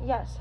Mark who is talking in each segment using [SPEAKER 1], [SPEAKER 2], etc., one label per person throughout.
[SPEAKER 1] Yes.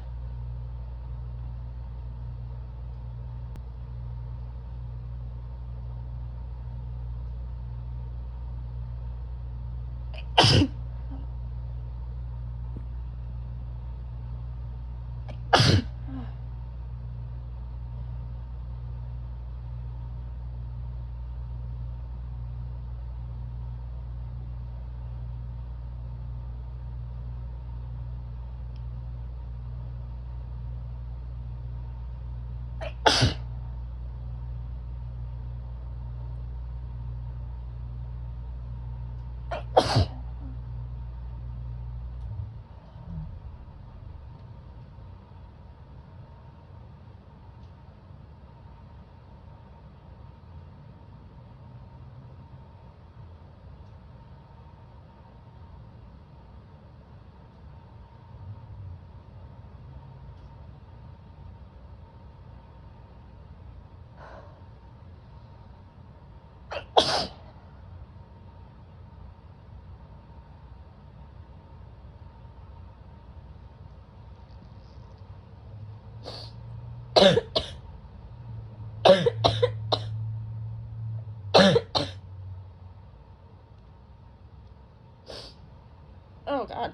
[SPEAKER 1] Oh God.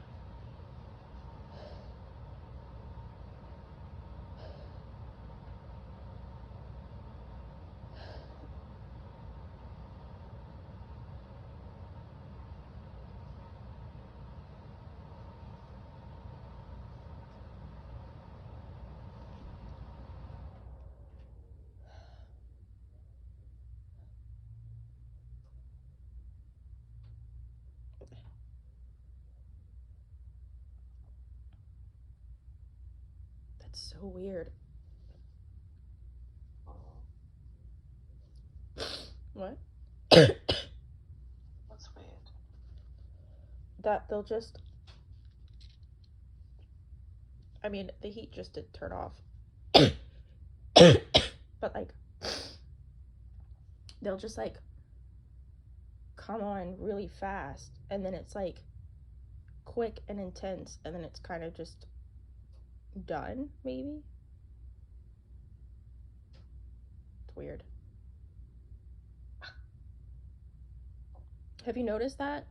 [SPEAKER 1] That's so weird. What?
[SPEAKER 2] What's weird?
[SPEAKER 1] That they'll just. I mean, the heat just did turn off. But like, they'll just like come on really fast, and then it's like quick and intense, and then it's kind of just done, maybe? It's weird. Have you noticed that?